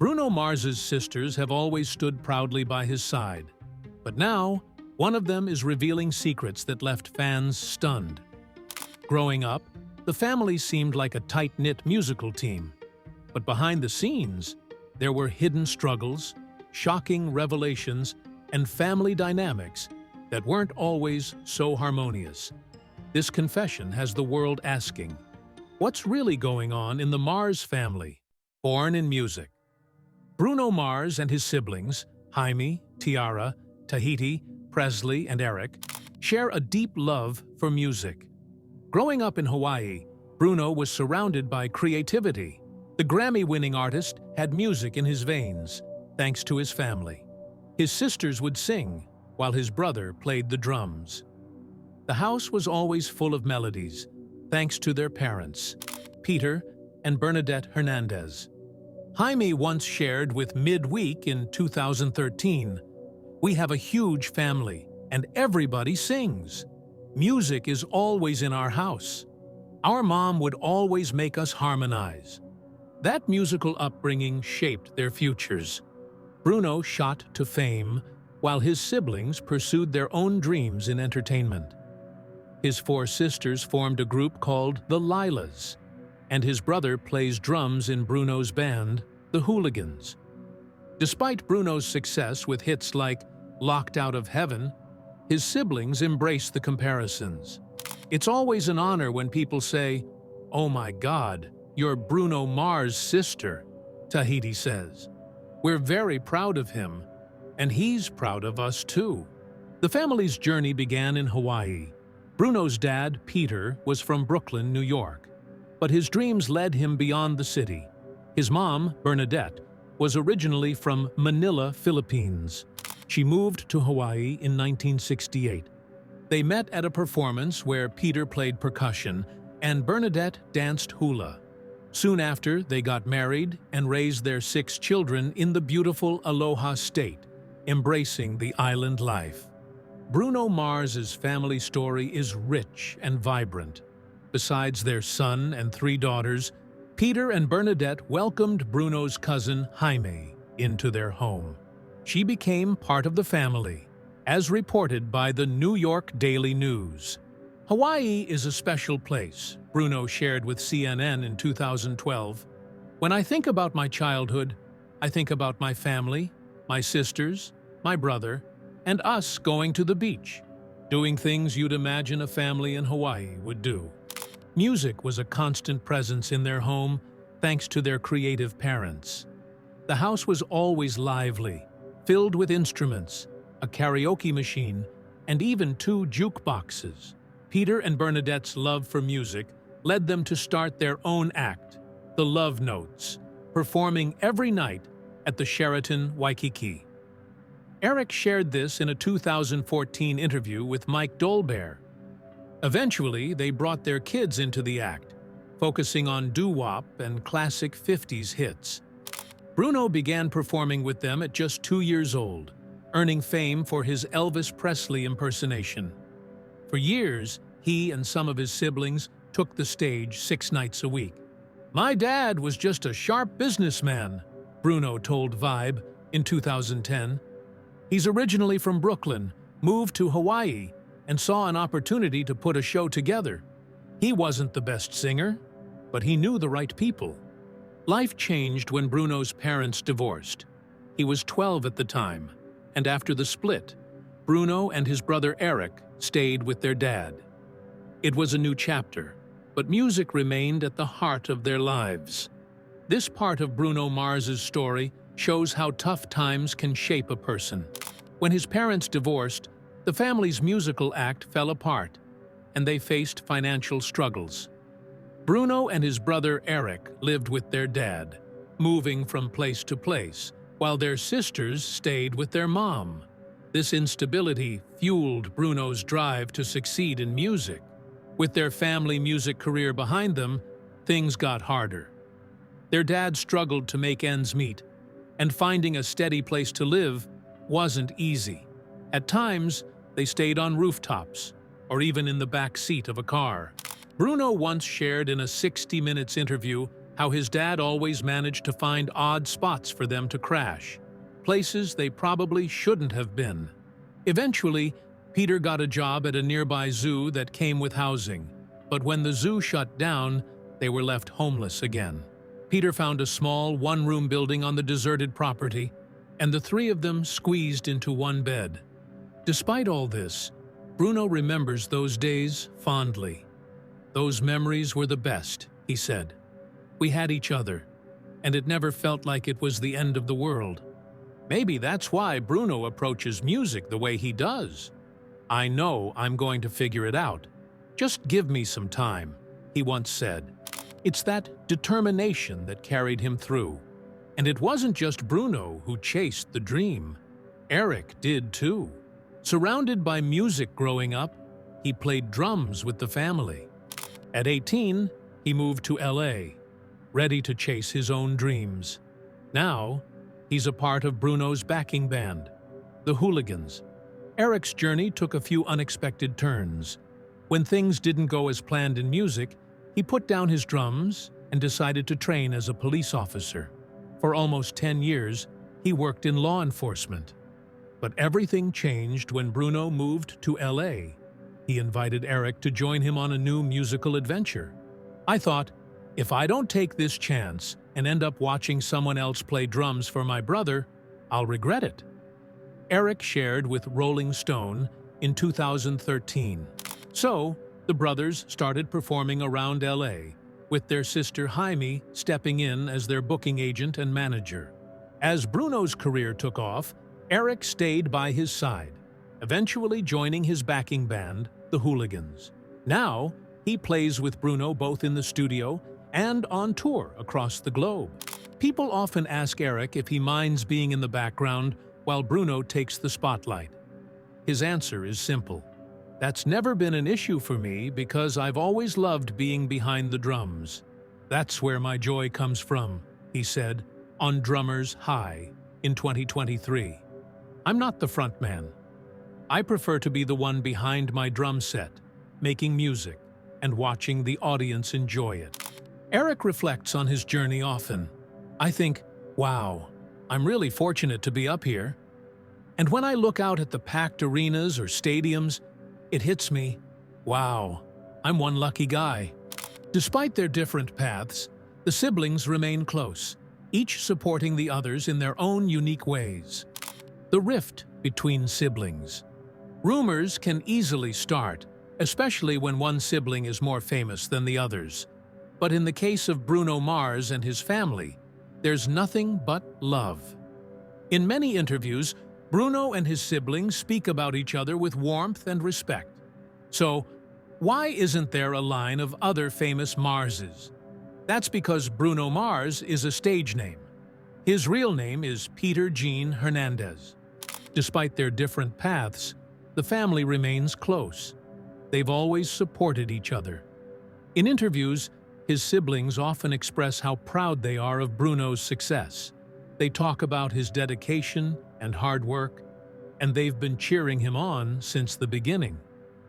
Bruno Mars's sisters have always stood proudly by his side. But now, one of them is revealing secrets that left fans stunned. Growing up, the family seemed like a tight-knit musical team. But behind the scenes, there were hidden struggles, shocking revelations, and family dynamics that weren't always so harmonious. This confession has the world asking, what's really going on in the Mars family, born in music? Bruno Mars and his siblings, Jaime, Tiara, Tahiti, Presley, and Eric, share a deep love for music. Growing up in Hawaii, Bruno was surrounded by creativity. The Grammy-winning artist had music in his veins, thanks to his family. His sisters would sing, while his brother played the drums. The house was always full of melodies, thanks to their parents, Peter and Bernadette Hernandez. Jaime once shared with Midweek in 2013, "We have a huge family, and everybody sings. Music is always in our house. Our mom would always make us harmonize." That musical upbringing shaped their futures. Bruno shot to fame, while his siblings pursued their own dreams in entertainment. His four sisters formed a group called the Lilas, and his brother plays drums in Bruno's band, the Hooligans. Despite Bruno's success with hits like Locked Out of Heaven, his siblings embrace the comparisons. It's always an honor when people say, "Oh my God, you're Bruno Mars' sister," Tahiti says. "We're very proud of him, and he's proud of us too." The family's journey began in Hawaii. Bruno's dad, Peter, was from Brooklyn, New York, but his dreams led him beyond the city. His mom, Bernadette, was originally from Manila, Philippines. She moved to Hawaii in 1968. They met at a performance where Peter played percussion and Bernadette danced hula. Soon after, they got married and raised their 6 children in the beautiful Aloha State, embracing the island life. Bruno Mars's family story is rich and vibrant. Besides their son and 3 daughters, Peter and Bernadette welcomed Bruno's cousin Jaime into their home. She became part of the family, as reported by the New York Daily News. "Hawaii is a special place," Bruno shared with CNN in 2012. "When I think about my childhood, I think about my family, my sisters, my brother, and us going to the beach, doing things you'd imagine a family in Hawaii would do." Music was a constant presence in their home, thanks to their creative parents. The house was always lively, filled with instruments, a karaoke machine, and even 2 jukeboxes. Peter and Bernadette's love for music led them to start their own act, the Love Notes, performing every night at the Sheraton Waikiki. Eric shared this in a 2014 interview with Mike Dolbear. Eventually, they brought their kids into the act, focusing on doo-wop and classic 50s hits. Bruno began performing with them at just 2 years old, earning fame for his Elvis Presley impersonation. For years, he and some of his siblings took the stage 6 nights a week. "My dad was just a sharp businessman," Bruno told Vibe in 2010. He's originally from Brooklyn, moved to Hawaii, and saw an opportunity to put a show together. He wasn't the best singer, but he knew the right people. Life changed when Bruno's parents divorced. He was 12 at the time, and after the split, Bruno and his brother Eric stayed with their dad. It was a new chapter, but music remained at the heart of their lives. This part of Bruno Mars's story shows how tough times can shape a person. When his parents divorced, the family's musical act fell apart, and they faced financial struggles. Bruno and his brother Eric lived with their dad, moving from place to place, while their sisters stayed with their mom. This instability fueled Bruno's drive to succeed in music. With their family music career behind them, things got harder. Their dad struggled to make ends meet, and finding a steady place to live wasn't easy. At times, they stayed on rooftops, or even in the back seat of a car. Bruno once shared in a 60 Minutes interview how his dad always managed to find odd spots for them to crash, places they probably shouldn't have been. Eventually, Peter got a job at a nearby zoo that came with housing, but when the zoo shut down, they were left homeless again. Peter found a small one-room building on the deserted property, and the three of them squeezed into one bed. Despite all this, Bruno remembers those days fondly. "Those memories were the best," he said. "We had each other, and it never felt like it was the end of the world." Maybe that's why Bruno approaches music the way he does. "I know I'm going to figure it out. Just give me some time," he once said. It's that determination that carried him through. And it wasn't just Bruno who chased the dream. Eric did too. Surrounded by music growing up, he played drums with the family. At 18, he moved to LA, ready to chase his own dreams. Now, he's a part of Bruno's backing band, the Hooligans. Eric's journey took a few unexpected turns. When things didn't go as planned in music, he put down his drums and decided to train as a police officer. For almost 10 years, he worked in law enforcement. But everything changed when Bruno moved to LA. He invited Eric to join him on a new musical adventure. "I thought, if I don't take this chance and end up watching someone else play drums for my brother, I'll regret it." Eric shared with Rolling Stone in 2013. So, the brothers started performing around LA, with their sister Jaime stepping in as their booking agent and manager. As Bruno's career took off, Eric stayed by his side, eventually joining his backing band, the Hooligans. Now, he plays with Bruno both in the studio and on tour across the globe. People often ask Eric if he minds being in the background while Bruno takes the spotlight. His answer is simple. "That's never been an issue for me because I've always loved being behind the drums. That's where my joy comes from," he said on Drummers High in 2023. "I'm not the front man. I prefer to be the one behind my drum set, making music and watching the audience enjoy it." Eric reflects on his journey often. "I think, wow, I'm really fortunate to be up here. And when I look out at the packed arenas or stadiums, it hits me, wow, I'm one lucky guy." Despite their different paths, the siblings remain close, each supporting the others in their own unique ways. The rift between siblings. Rumors can easily start, especially when one sibling is more famous than the others. But in the case of Bruno Mars and his family, there's nothing but love. In many interviews, Bruno and his siblings speak about each other with warmth and respect. So, why isn't there a line of other famous Marses? That's because Bruno Mars is a stage name. His real name is Peter Jean Hernandez. Despite their different paths, the family remains close. They've always supported each other. In interviews, his siblings often express how proud they are of Bruno's success. They talk about his dedication and hard work, and they've been cheering him on since the beginning.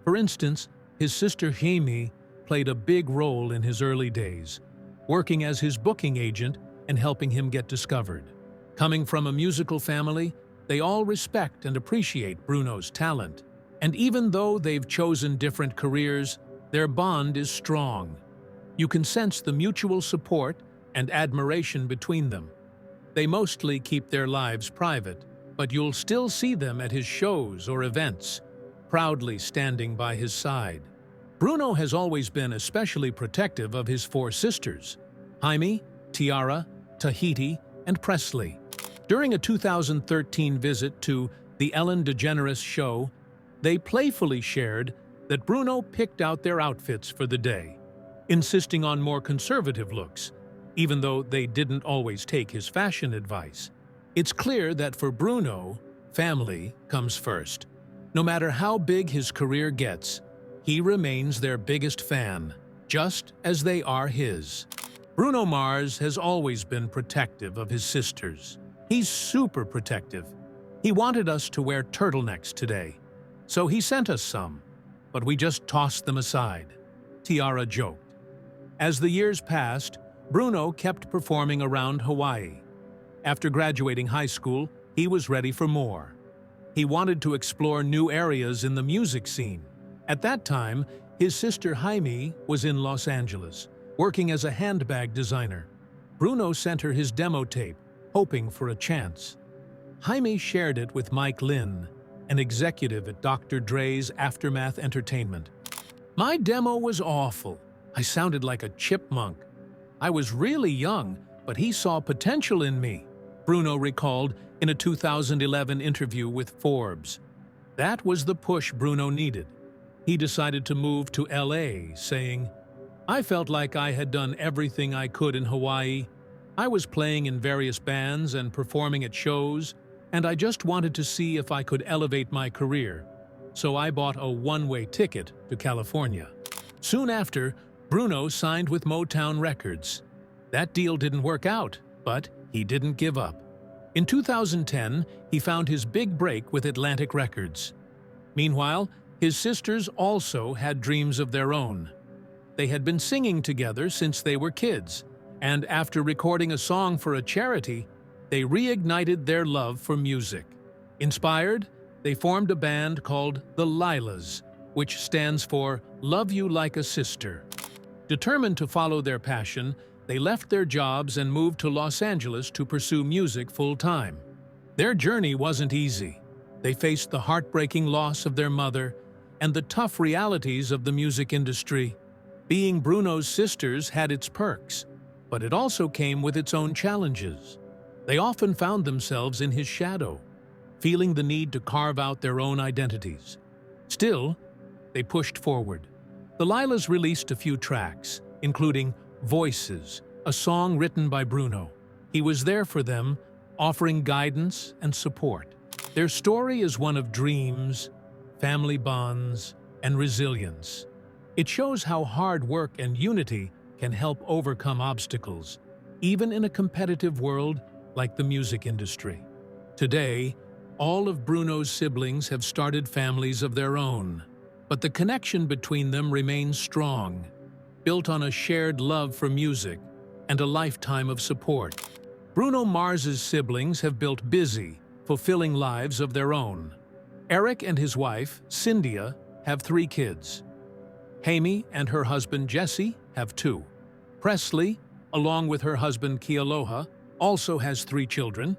For instance, his sister Jaime played a big role in his early days, working as his booking agent and helping him get discovered. Coming from a musical family, they all respect and appreciate Bruno's talent. And even though they've chosen different careers, their bond is strong. You can sense the mutual support and admiration between them. They mostly keep their lives private, but you'll still see them at his shows or events, proudly standing by his side. Bruno has always been especially protective of his four sisters, Jaime, Tiara, Tahiti, and Presley. During a 2013 visit to The Ellen DeGeneres Show, they playfully shared that Bruno picked out their outfits for the day, insisting on more conservative looks, even though they didn't always take his fashion advice. It's clear that for Bruno, family comes first. No matter how big his career gets, he remains their biggest fan, just as they are his. Bruno Mars has always been protective of his sisters. He's super protective. He wanted us to wear turtlenecks today, so he sent us some, but we just tossed them aside, Tiara joked. As the years passed, Bruno kept performing around Hawaii. After graduating high school, he was ready for more. He wanted to explore new areas in the music scene. At that time, his sister Jaime was in Los Angeles, working as a handbag designer. Bruno sent her his demo tape, hoping for a chance. Jaime shared it with Mike Lynn, an executive at Dr. Dre's Aftermath Entertainment. "My demo was awful. I sounded like a chipmunk. I was really young, but he saw potential in me," Bruno recalled in a 2011 interview with Forbes. That was the push Bruno needed. He decided to move to LA, saying, "I felt like I had done everything I could in Hawaii. I was playing in various bands and performing at shows, and I just wanted to see if I could elevate my career. So I bought a one-way ticket to California." Soon after, Bruno signed with Motown Records. That deal didn't work out, but he didn't give up. In 2010, he found his big break with Atlantic Records. Meanwhile, his sisters also had dreams of their own. They had been singing together since they were kids, and after recording a song for a charity, they reignited their love for music. Inspired, they formed a band called the Lilas, which stands for Love You Like a Sister. Determined to follow their passion, they left their jobs and moved to Los Angeles to pursue music full-time. Their journey wasn't easy. They faced the heartbreaking loss of their mother and the tough realities of the music industry. Being Bruno's sisters had its perks, but it also came with its own challenges. They often found themselves in his shadow, feeling the need to carve out their own identities. Still, they pushed forward. The Lilas released a few tracks, including Voices, a song written by Bruno. He was there for them, offering guidance and support. Their story is one of dreams, family bonds, and resilience. It shows how hard work and unity can help overcome obstacles, even in a competitive world like the music industry. Today, all of Bruno's siblings have started families of their own, but the connection between them remains strong, built on a shared love for music and a lifetime of support. Bruno Mars's siblings have built busy, fulfilling lives of their own. Eric and his wife, Cynthia, have 3 kids. Jaime and her husband Jesse have 2. Presley, along with her husband Kealoha, also has 3 children.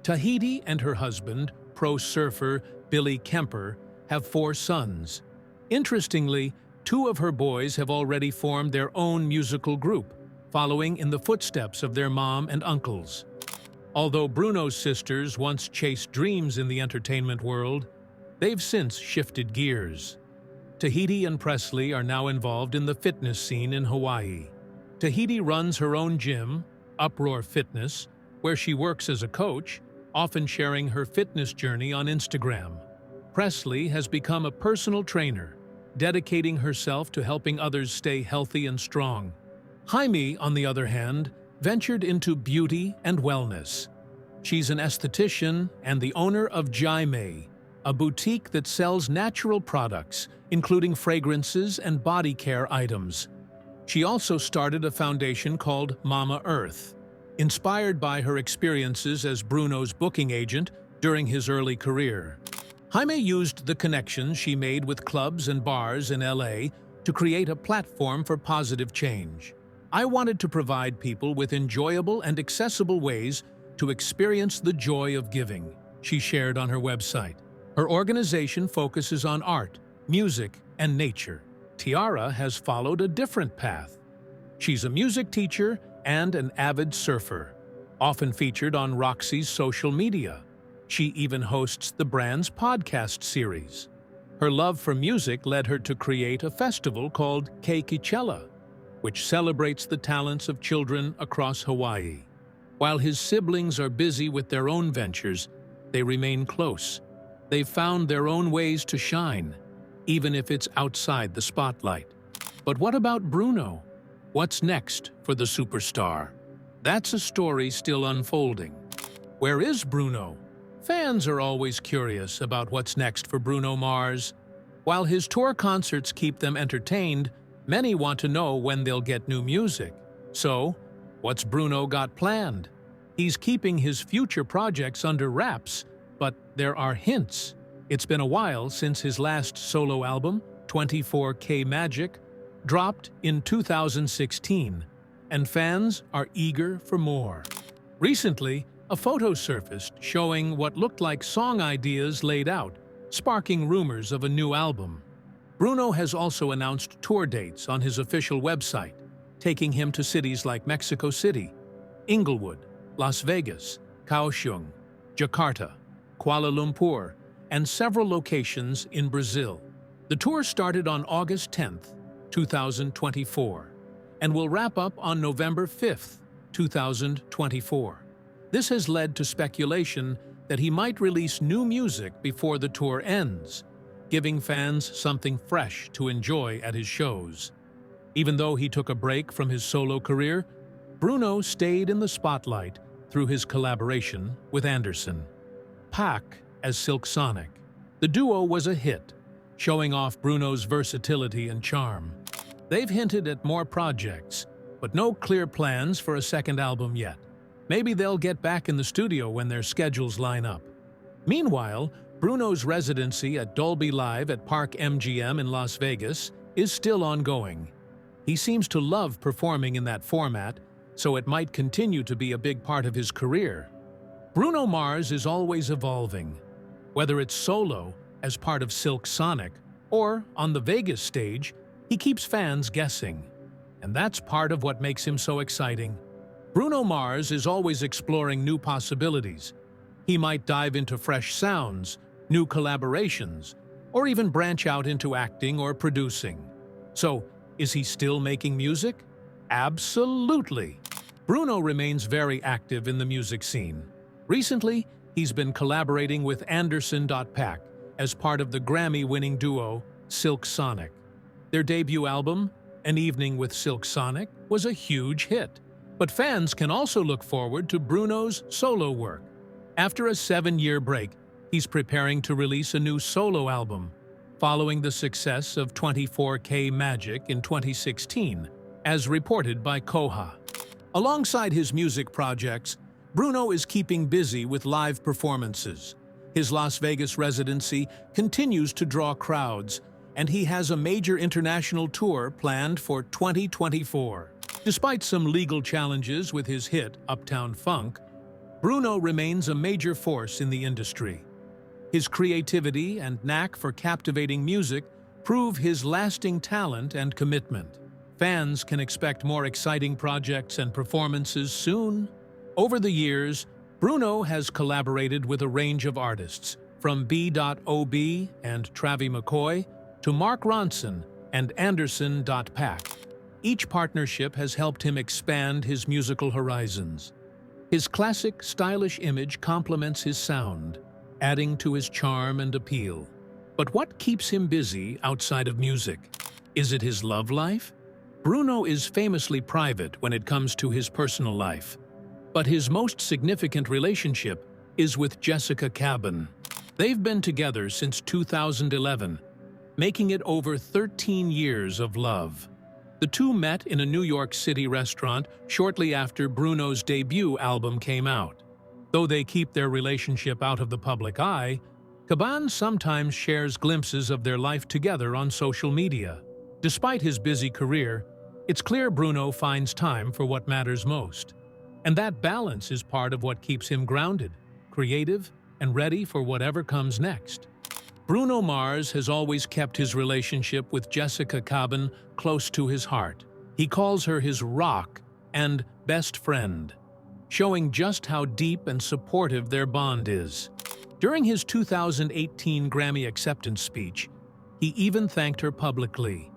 Tahiti and her husband, pro surfer Billy Kemper, have 4 sons. Interestingly, 2 of her boys have already formed their own musical group, following in the footsteps of their mom and uncles. Although Bruno's sisters once chased dreams in the entertainment world, they've since shifted gears. Tahiti and Presley are now involved in the fitness scene in Hawaii. Tahiti runs her own gym, Uproar Fitness, where she works as a coach, often sharing her fitness journey on Instagram. Presley has become a personal trainer, dedicating herself to helping others stay healthy and strong. Jaime, on the other hand, ventured into beauty and wellness. She's an esthetician and the owner of Jaime, a boutique that sells natural products, including fragrances and body care items. She also started a foundation called Mama Earth, inspired by her experiences as Bruno's booking agent during his early career. Jaime used the connections she made with clubs and bars in LA to create a platform for positive change. "I wanted to provide people with enjoyable and accessible ways to experience the joy of giving," she shared on her website. Her organization focuses on art, music, and nature. Tiara has followed a different path. She's a music teacher and an avid surfer, often featured on Roxy's social media. She even hosts the brand's podcast series. Her love for music led her to create a festival called Keikicella, which celebrates the talents of children across Hawaii. While his siblings are busy with their own ventures, they remain close. They've found their own ways to shine, even if it's outside the spotlight. But what about Bruno? What's next for the superstar? That's a story still unfolding. Where is Bruno? Fans are always curious about what's next for Bruno Mars. While his tour concerts keep them entertained, many want to know when they'll get new music. So, What's Bruno got planned? He's keeping his future projects under wraps, but there are hints. It's been a while since his last solo album, 24K Magic, dropped in 2016, and fans are eager for more. Recently, a photo surfaced showing what looked like song ideas laid out, sparking rumors of a new album. Bruno has also announced tour dates on his official website, taking him to cities like Mexico City, Inglewood, Las Vegas, Kaohsiung, Jakarta, Kuala Lumpur, and several locations in Brazil. The tour started on August 10th, 2024, and will wrap up on November 5th, 2024. This has led to speculation that he might release new music before the tour ends, giving fans something fresh to enjoy at his shows. Even though he took a break from his solo career, Bruno stayed in the spotlight through his collaboration with Anderson .Paak as Silk Sonic. The duo was a hit, showing off Bruno's versatility and charm. They've hinted at more projects, but no clear plans for a second album yet. Maybe they'll get back in the studio when their schedules line up. Meanwhile, Bruno's residency at Dolby Live at Park MGM in Las Vegas is still ongoing. He seems to love performing in that format, so it might continue to be a big part of his career. Bruno Mars is always evolving, whether it's solo, as part of Silk Sonic, or on the Vegas stage, he keeps fans guessing. And that's part of what makes him so exciting. Bruno Mars is always exploring new possibilities. He might dive into fresh sounds, new collaborations, or even branch out into acting or producing. So, is he still making music? Absolutely! Bruno remains very active in the music scene. Recently, he's been collaborating with Anderson .Paak as part of the Grammy-winning duo Silk Sonic. Their debut album, An Evening with Silk Sonic, was a huge hit. But fans can also look forward to Bruno's solo work. After a 7-year break, he's preparing to release a new solo album, following the success of 24K Magic in 2016, as reported by Koha. Alongside his music projects, Bruno is keeping busy with live performances. His Las Vegas residency continues to draw crowds, and he has a major international tour planned for 2024. Despite some legal challenges with his hit, Uptown Funk, Bruno remains a major force in the industry. His creativity and knack for captivating music prove his lasting talent and commitment. Fans can expect more exciting projects and performances soon. Over the years, Bruno has collaborated with a range of artists, from B.O.B. and Travie McCoy to Mark Ronson and Anderson .Paak. Each partnership has helped him expand his musical horizons. His classic, stylish image complements his sound, adding to his charm and appeal. But what keeps him busy outside of music? Is it his love life? Bruno is famously private when it comes to his personal life, but his most significant relationship is with Jessica Cabin. They've been together since 2011, making it over 13 years of love. The two met in a New York City restaurant shortly after Bruno's debut album came out. Though they keep their relationship out of the public eye, Cabin sometimes shares glimpses of their life together on social media. Despite his busy career, it's clear Bruno finds time for what matters most. And that balance is part of what keeps him grounded, creative, and ready for whatever comes next. Bruno Mars has always kept his relationship with Jessica Cabin close to his heart. He calls her his rock and best friend, showing just how deep and supportive their bond is. During his 2018 Grammy acceptance speech, he even thanked her publicly.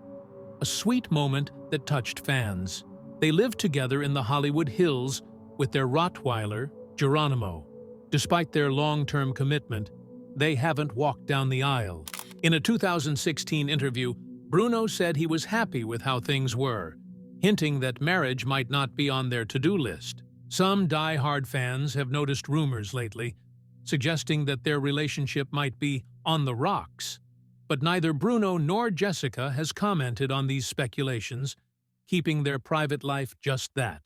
A sweet moment that touched fans. They lived together in the Hollywood Hills with their Rottweiler, Geronimo. Despite their long-term commitment, they haven't walked down the aisle. In a 2016 interview, Bruno said he was happy with how things were, hinting that marriage might not be on their to-do list. Some die-hard fans have noticed rumors lately, suggesting that their relationship might be on the rocks. But neither Bruno nor Jessica has commented on these speculations, keeping their private life just that.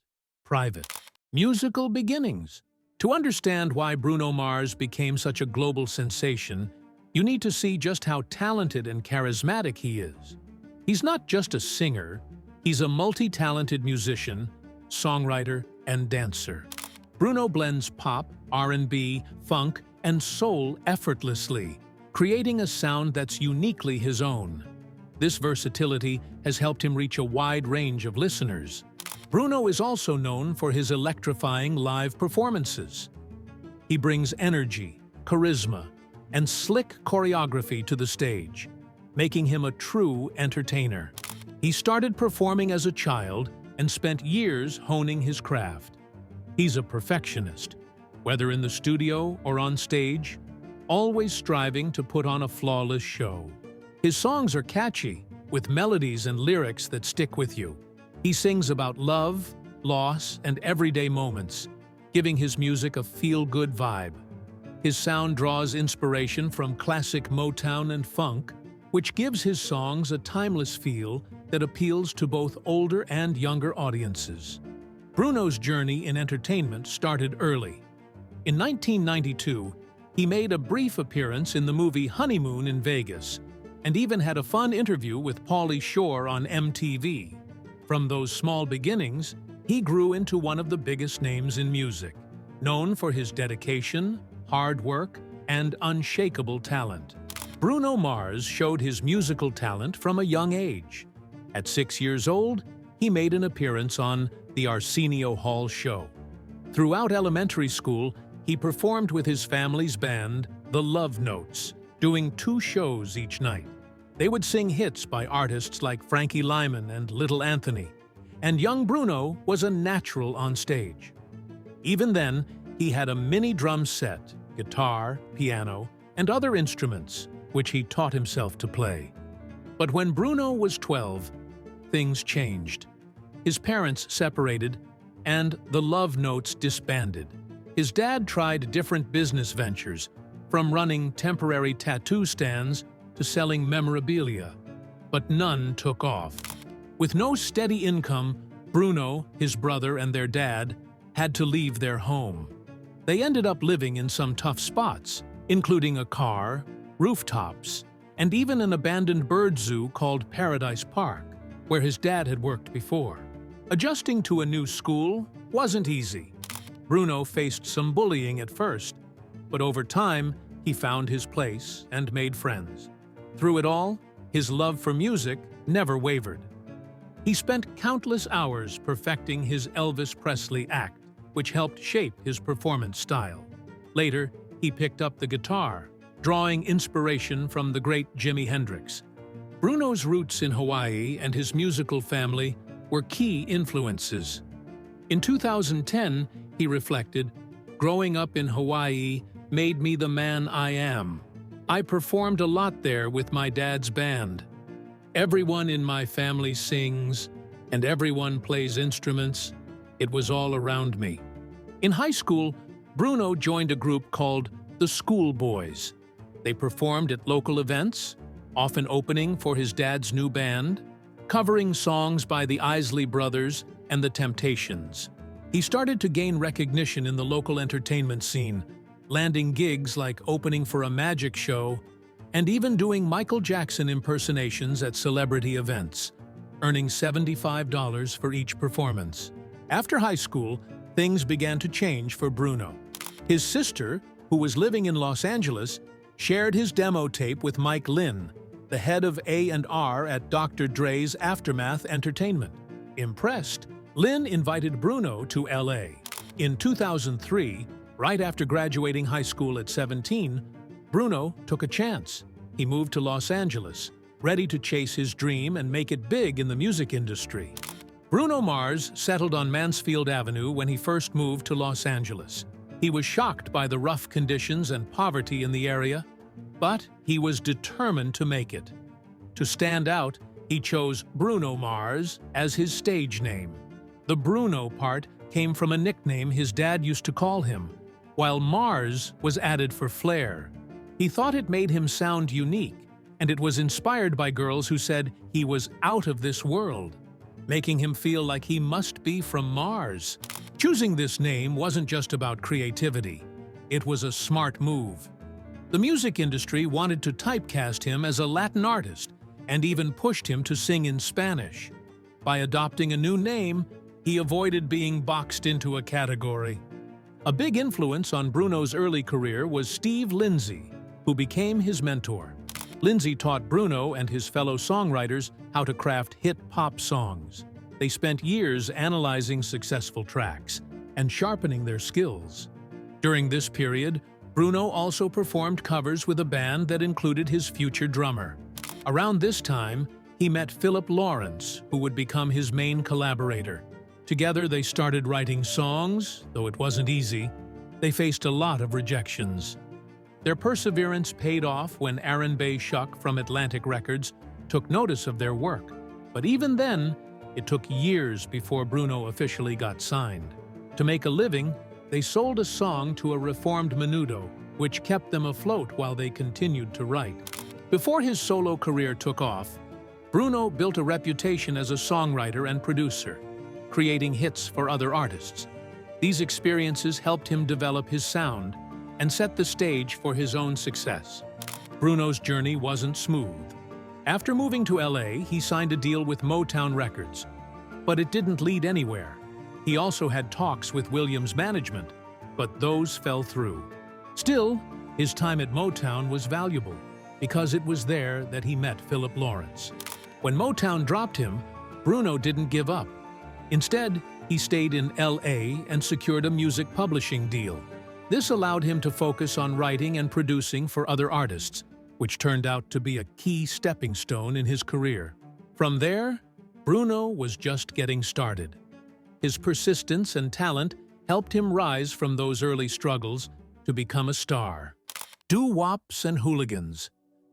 private. Musical beginnings. To understand why Bruno Mars became such a global sensation, you need to see just how talented and charismatic he is. He's not just a singer, he's a multi-talented musician, songwriter, and dancer. Bruno blends pop, R&B, funk, and soul effortlessly, creating a sound that's uniquely his own. This versatility has helped him reach a wide range of listeners. Bruno is also known for his electrifying live performances. He brings energy, charisma, and slick choreography to the stage, making him a true entertainer. He started performing as a child and spent years honing his craft. He's a perfectionist, whether in the studio or on stage, always striving to put on a flawless show. His songs are catchy, with melodies and lyrics that stick with you. He sings about love, loss, and everyday moments, giving his music a feel-good vibe. His sound draws inspiration from classic Motown and funk, which gives his songs a timeless feel that appeals to both older and younger audiences. Bruno's journey in entertainment started early. In 1992, he made a brief appearance in the movie Honeymoon in Vegas, and even had a fun interview with Pauly Shore on MTV. From those small beginnings, he grew into one of the biggest names in music, known for his dedication, hard work, and unshakable talent. Bruno Mars showed his musical talent from a young age. At 6 years old, he made an appearance on The Arsenio Hall Show. Throughout elementary school, he performed with his family's band, The Love Notes, doing 2 shows each night. They would sing hits by artists like Frankie Lyman and Little Anthony, and young Bruno was a natural on stage. Even then, he had a mini drum set, guitar, piano, and other instruments, which he taught himself to play. But when Bruno was 12, things changed. His parents separated, and the Love Notes disbanded. His dad tried different business ventures, from running temporary tattoo stands to selling memorabilia, but none took off. With no steady income, Bruno, his brother, and their dad had to leave their home. They ended up living in some tough spots, including a car, rooftops, and even an abandoned bird zoo called Paradise Park, where his dad had worked before. Adjusting to a new school wasn't easy. Bruno faced some bullying at first, but over time, he found his place and made friends. Through it all, his love for music never wavered. He spent countless hours perfecting his Elvis Presley act, which helped shape his performance style. Later, he picked up the guitar, drawing inspiration from the great Jimi Hendrix. Bruno's roots in Hawaii and his musical family were key influences. In 2010, he reflected, "Growing up in Hawaii made me the man I am. I performed a lot there with my dad's band. Everyone in my family sings, and everyone plays instruments. It was all around me." In high school, Bruno joined a group called the Schoolboys. They performed at local events, often opening for his dad's new band, covering songs by the Isley Brothers and the Temptations. He started to gain recognition in the local entertainment scene, landing gigs like opening for a magic show and even doing Michael Jackson impersonations at celebrity events, earning $75 for each performance. After high school, things began to change for Bruno. His sister, who was living in Los Angeles, shared his demo tape with Mike Lynn, the head of A&R at Dr. Dre's Aftermath Entertainment. Impressed, Lynn invited Bruno to LA. In 2003, right after graduating high school at 17, Bruno took a chance. He moved to Los Angeles, ready to chase his dream and make it big in the music industry. Bruno Mars settled on Mansfield Avenue when he first moved to Los Angeles. He was shocked by the rough conditions and poverty in the area, but he was determined to make it. To stand out, he chose Bruno Mars as his stage name. The Bruno part came from a nickname his dad used to call him, while Mars was added for flair. He thought it made him sound unique, and it was inspired by girls who said he was out of this world, making him feel like he must be from Mars. Choosing this name wasn't just about creativity. It was a smart move. The music industry wanted to typecast him as a Latin artist and even pushed him to sing in Spanish. By adopting a new name, he avoided being boxed into a category. A big influence on Bruno's early career was Steve Lindsay, who became his mentor. Lindsay taught Bruno and his fellow songwriters how to craft hit pop songs. They spent years analyzing successful tracks and sharpening their skills. During this period, Bruno also performed covers with a band that included his future drummer. Around this time, he met Philip Lawrence, who would become his main collaborator. Together, they started writing songs, though it wasn't easy. They faced a lot of rejections. Their perseverance paid off when Aaron Bay Shuck from Atlantic Records took notice of their work. But even then, it took years before Bruno officially got signed. To make a living, they sold a song to a reformed menudo, which kept them afloat while they continued to write. Before his solo career took off, Bruno built a reputation as a songwriter and producer, creating hits for other artists. These experiences helped him develop his sound and set the stage for his own success. Bruno's journey wasn't smooth. After moving to LA, he signed a deal with Motown Records, but it didn't lead anywhere. He also had talks with Williams management, but those fell through. Still, his time at Motown was valuable because it was there that he met Philip Lawrence. When Motown dropped him, Bruno didn't give up. Instead, he stayed in LA and secured a music publishing deal. This allowed him to focus on writing and producing for other artists, which turned out to be a key stepping stone in his career. From there, Bruno was just getting started. His persistence and talent helped him rise from those early struggles to become a star. Doo-Wops and Hooligans.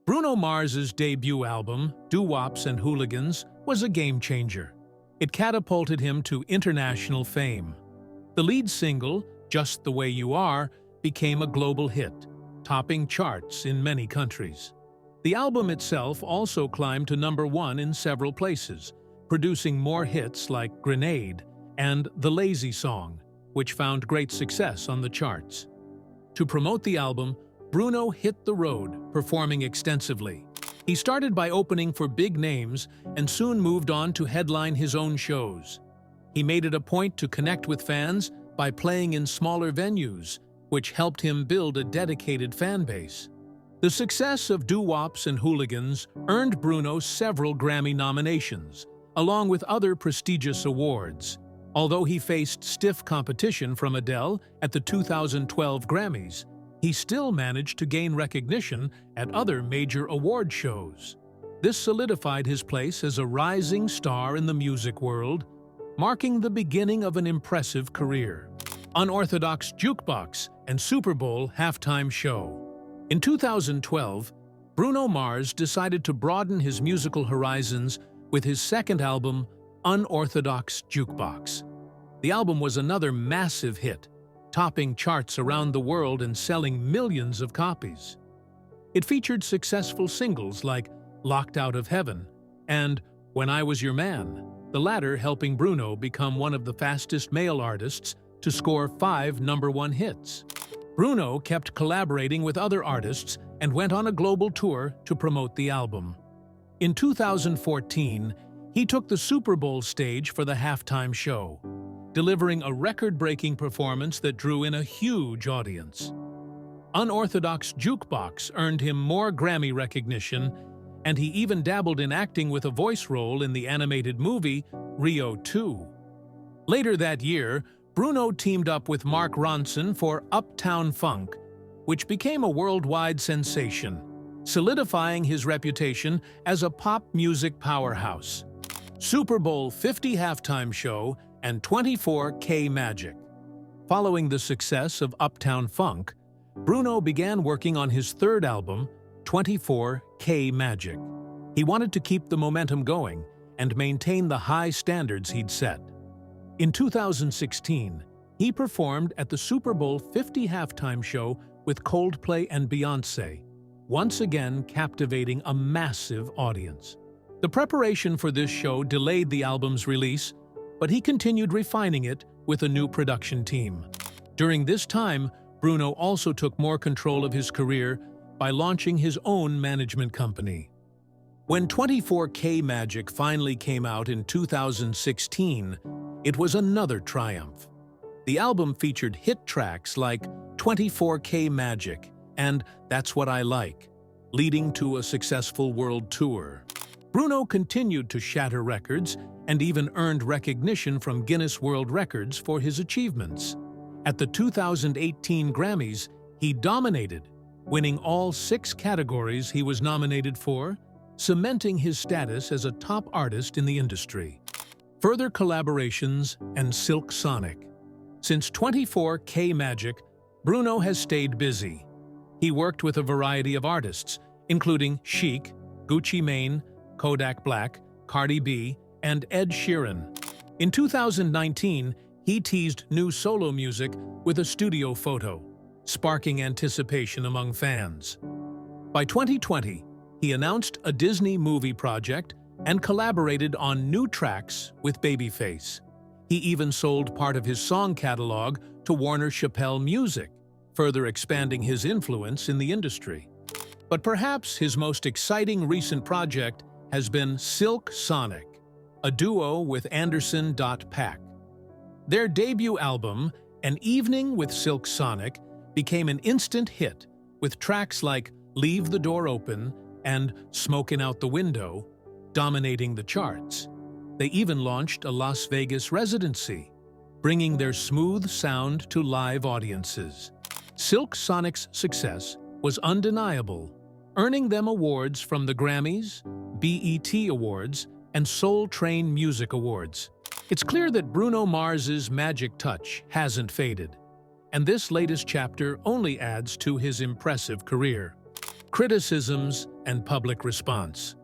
Bruno Mars's debut album, Doo-Wops and Hooligans, was a game-changer. It catapulted him to international fame. The lead single, Just the Way You Are, became a global hit, topping charts in many countries. The album itself also climbed to #1 in several places, producing more hits like Grenade and The Lazy Song, which found great success on the charts. To promote the album, Bruno hit the road, performing extensively. He started by opening for big names and soon moved on to headline his own shows. He made it a point to connect with fans by playing in smaller venues, which helped him build a dedicated fan base. The success of Doo-Wops and Hooligans earned Bruno several Grammy nominations, along with other prestigious awards. Although he faced stiff competition from Adele at the 2012 Grammys, he still managed to gain recognition at other major award shows. This solidified his place as a rising star in the music world, marking the beginning of an impressive career. Unorthodox Jukebox and Super Bowl halftime show. In 2012, Bruno Mars decided to broaden his musical horizons with his second album, Unorthodox Jukebox. The album was another massive hit, topping charts around the world and selling millions of copies. It featured successful singles like Locked Out of Heaven and When I Was Your Man, the latter helping Bruno become one of the fastest male artists to score 5 #1 hits. Bruno kept collaborating with other artists and went on a global tour to promote the album. In 2014, he took the Super Bowl stage for the halftime show, delivering a record-breaking performance that drew in a huge audience. Unorthodox Jukebox earned him more Grammy recognition, and he even dabbled in acting with a voice role in the animated movie Rio 2. Later that year, Bruno teamed up with Mark Ronson for Uptown Funk, which became a worldwide sensation, solidifying his reputation as a pop music powerhouse. Super Bowl 50 halftime show and 24K Magic. Following the success of Uptown Funk, Bruno began working on his third album, 24K Magic. He wanted to keep the momentum going and maintain the high standards he'd set. In 2016, he performed at the Super Bowl 50 halftime show with Coldplay and Beyoncé, once again captivating a massive audience. The preparation for this show delayed the album's release, but he continued refining it with a new production team. During this time, Bruno also took more control of his career by launching his own management company. When 24K Magic finally came out in 2016, it was another triumph. The album featured hit tracks like 24K Magic and That's What I Like, leading to a successful world tour. Bruno continued to shatter records and even earned recognition from Guinness World Records for his achievements. At the 2018 Grammys, he dominated, winning all 6 categories he was nominated for, cementing his status as a top artist in the industry. Further collaborations and Silk Sonic. Since 24K Magic, Bruno has stayed busy. He worked with a variety of artists, including Chic, Gucci Mane, Kodak Black, Cardi B, and Ed Sheeran. In 2019, he teased new solo music with a studio photo, sparking anticipation among fans. By 2020, he announced a Disney movie project and collaborated on new tracks with Babyface. He even sold part of his song catalog to Warner Chappell Music, further expanding his influence in the industry. But perhaps his most exciting recent project has been Silk Sonic, a duo with Anderson .Paak. Their debut album, An Evening with Silk Sonic, became an instant hit, with tracks like Leave the Door Open and Smokin' Out the Window dominating the charts. They even launched a Las Vegas residency, bringing their smooth sound to live audiences. Silk Sonic's success was undeniable, earning them awards from the Grammys, BET Awards, and Soul Train Music Awards. It's clear that Bruno Mars's magic touch hasn't faded, and this latest chapter only adds to his impressive career. Criticisms and public response.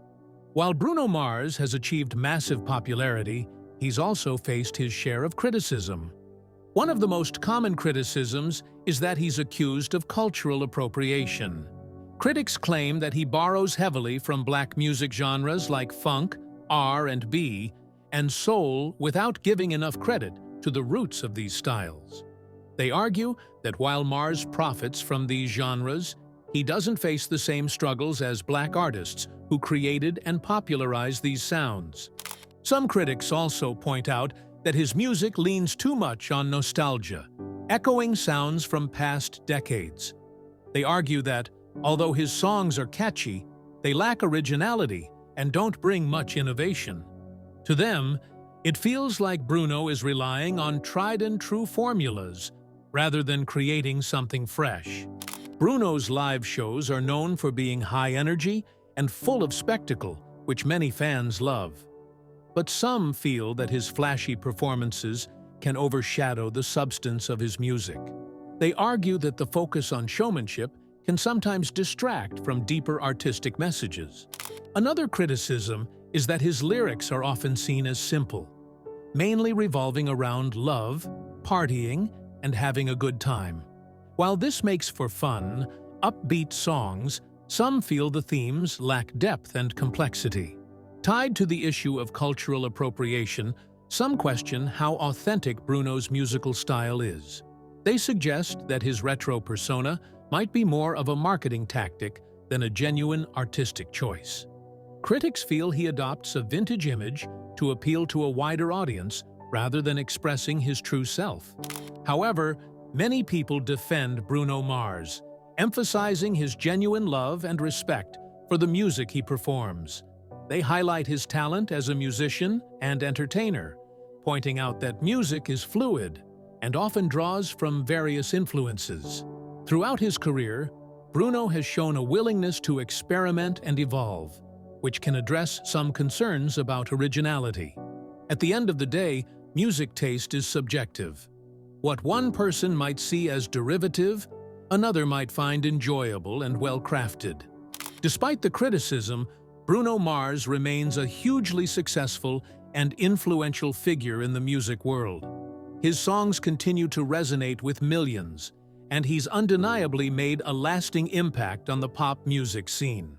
While Bruno Mars has achieved massive popularity, he's also faced his share of criticism. One of the most common criticisms is that he's accused of cultural appropriation. Critics claim that he borrows heavily from black music genres like funk, R&B, and soul without giving enough credit to the roots of these styles. They argue that while Mars profits from these genres, he doesn't face the same struggles as black artists who created and popularized these sounds. Some critics also point out that his music leans too much on nostalgia, echoing sounds from past decades. They argue that, although his songs are catchy, they lack originality and don't bring much innovation. To them, it feels like Bruno is relying on tried-and-true formulas rather than creating something fresh. Bruno's live shows are known for being high energy and full of spectacle, which many fans love. But some feel that his flashy performances can overshadow the substance of his music. They argue that the focus on showmanship can sometimes distract from deeper artistic messages. Another criticism is that his lyrics are often seen as simple, mainly revolving around love, partying, and having a good time. While this makes for fun, upbeat songs, some feel the themes lack depth and complexity. Tied to the issue of cultural appropriation, some question how authentic Bruno's musical style is. They suggest that his retro persona might be more of a marketing tactic than a genuine artistic choice. Critics feel he adopts a vintage image to appeal to a wider audience rather than expressing his true self. However, many people defend Bruno Mars, emphasizing his genuine love and respect for the music he performs. They highlight his talent as a musician and entertainer, pointing out that music is fluid and often draws from various influences. Throughout his career, Bruno has shown a willingness to experiment and evolve, which can address some concerns about originality. At the end of the day, music taste is subjective. What one person might see as derivative, another might find enjoyable and well-crafted. Despite the criticism, Bruno Mars remains a hugely successful and influential figure in the music world. His songs continue to resonate with millions, and he's undeniably made a lasting impact on the pop music scene.